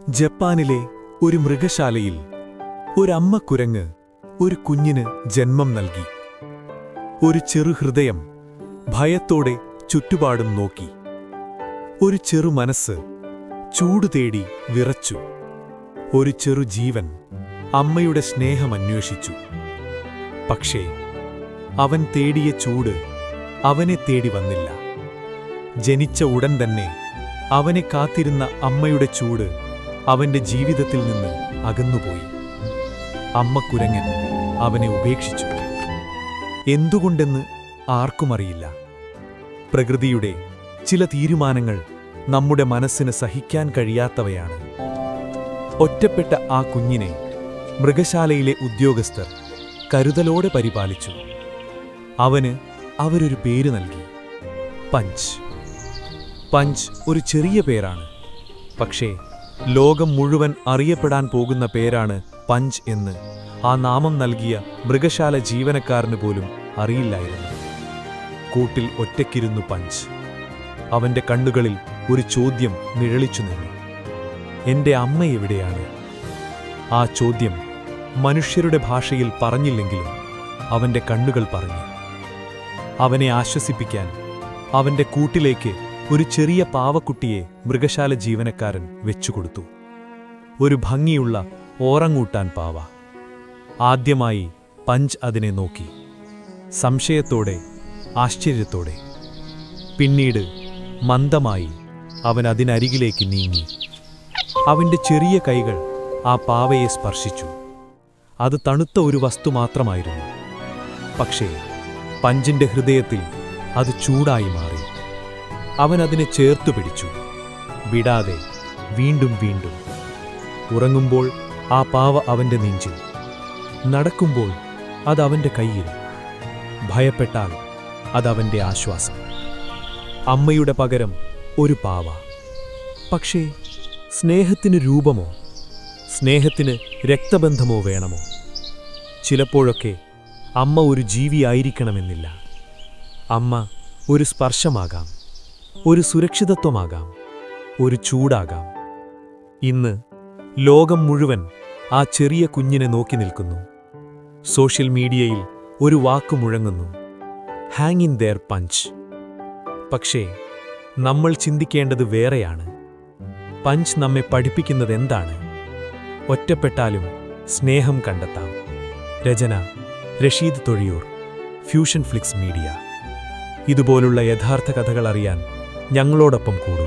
ജപ്പാനിലെ ഒരു മൃഗശാലയിൽ ഒരമ്മ കുരങ്ങ് ഒരു കുഞ്ഞിന് ജന്മം നൽകി. ഒരു ചെറുഹൃദയം ഭയത്തോടെ ചുറ്റുപാടും നോക്കി. ഒരു ചെറു മനസ്സ് ചൂട് തേടി വിറച്ചു. ഒരു ചെറു ജീവൻ അമ്മയുടെ സ്നേഹമന്വേഷിച്ചു. പക്ഷേ അവൻ തേടിയ ചൂട് അവനെ തേടി വന്നില്ല. ജനിച്ച ഉടൻ തന്നെ അവനെ കാത്തിരുന്ന അമ്മയുടെ ചൂട് അവന്റെ ജീവിതത്തിൽ നിന്ന് അകന്നുപോയി. അമ്മ കുരങ്ങൻ അവനെ ഉപേക്ഷിച്ചു. എന്തുകൊണ്ടെന്ന് ആർക്കുമറിയില്ല. പ്രകൃതിയുടെ ചില തീരുമാനങ്ങൾ നമ്മുടെ മനസ്സിന് സഹിക്കാൻ കഴിയാത്തവയാണ്. ഒറ്റപ്പെട്ട ആ കുഞ്ഞിനെ മൃഗശാലയിലെ ഉദ്യോഗസ്ഥർ കരുതലോടെ പരിപാലിച്ചു. അവന് അവരൊരു പേര് നൽകി, പഞ്ച്. പഞ്ച് ഒരു ചെറിയ പേരാണ്, പക്ഷേ ലോകം മുഴുവൻ അറിയപ്പെടാൻ പോകുന്ന പേരാണ് പഞ്ച് എന്ന് ആ നാമം നൽകിയ മൃഗശാല ജീവനക്കാരന് പോലും അറിയില്ലായിരുന്നു. കൂട്ടിൽ ഒറ്റയ്ക്കിരുന്നു പഞ്ച്. അവന്റെ കണ്ണുകളിൽ ഒരു ചോദ്യം നിഴലിച്ചു നിന്നു. എന്റെ അമ്മ എവിടെയാണ്? ആ ചോദ്യം മനുഷ്യരുടെ ഭാഷയിൽ പറഞ്ഞില്ലെങ്കിലും അവന്റെ കണ്ണുകൾ പറഞ്ഞു. അവനെ ആശ്വസിപ്പിക്കാൻ അവന്റെ കൂട്ടിലേക്ക് ഒരു ചെറിയ പാവക്കുട്ടിയെ മൃഗശാല ജീവനക്കാരൻ വെച്ചുകൊടുത്തു. ഒരു ഭംഗിയുള്ള ഓറങ്ങൂട്ടാൻ പാവ. ആദ്യമായി പഞ്ച് അതിനെ നോക്കി, സംശയത്തോടെ, ആശ്ചര്യത്തോടെ. പിന്നീട് മന്ദമായി അവൻ അതിനരികിലേക്ക് നീങ്ങി. അവന്റെ ചെറിയ കൈകൾ ആ പാവയെ സ്പർശിച്ചു. അത് തണുത്ത ഒരു വസ്തു മാത്രമായിരുന്നു. പക്ഷേ പഞ്ചിന്റെ ഹൃദയത്തിൽ അത് ചൂടായി മാറി. അവൻ അതിനെ ചേർത്തു പിടിച്ചു, വിടാതെ, വീണ്ടും വീണ്ടും. ഉറങ്ങുമ്പോൾ ആ പാവ അവന്റെ നെഞ്ചിൽ, നടക്കുമ്പോൾ അതവന്റെ കയ്യിൽ, ഭയപ്പെട്ടാൽ അതവന്റെ ആശ്വാസം. അമ്മയുടെ പകരം ഒരു പാവ. പക്ഷേ സ്നേഹത്തിന് രൂപമോ, സ്നേഹത്തിന് രക്തബന്ധമോ വേണമോ? ചിലപ്പോഴൊക്കെ അമ്മ ഒരു ജീവിയായിരിക്കണമെന്നില്ല. അമ്മ ഒരു സ്പർശമാകാം, ഒരു സുരക്ഷിതത്വമാകാം, ഒരു ചൂടാകാം. ഇന്ന് ലോകം മുഴുവൻ ആ ചെറിയ കുഞ്ഞിനെ നോക്കി നിൽക്കുന്നു. സോഷ്യൽ മീഡിയയിൽ ഒരു വാക്ക് മുഴങ്ങുന്നു, ഹാങ് ഇൻ ദേർ പഞ്ച്. പക്ഷേ നമ്മൾ ചിന്തിക്കേണ്ടത് വേറെയാണ്. പഞ്ച് നമ്മെ പഠിപ്പിക്കുന്നത് എന്താണ്? ഒറ്റപ്പെട്ടാലും സ്നേഹം കണ്ടെത്താം. രചന Rasheed Thozhiyur, Fusion Flix Media. ഇതുപോലുള്ള യഥാർത്ഥ കഥകൾ അറിയാൻ ഞങ്ങളോടൊപ്പം കൂടൂ.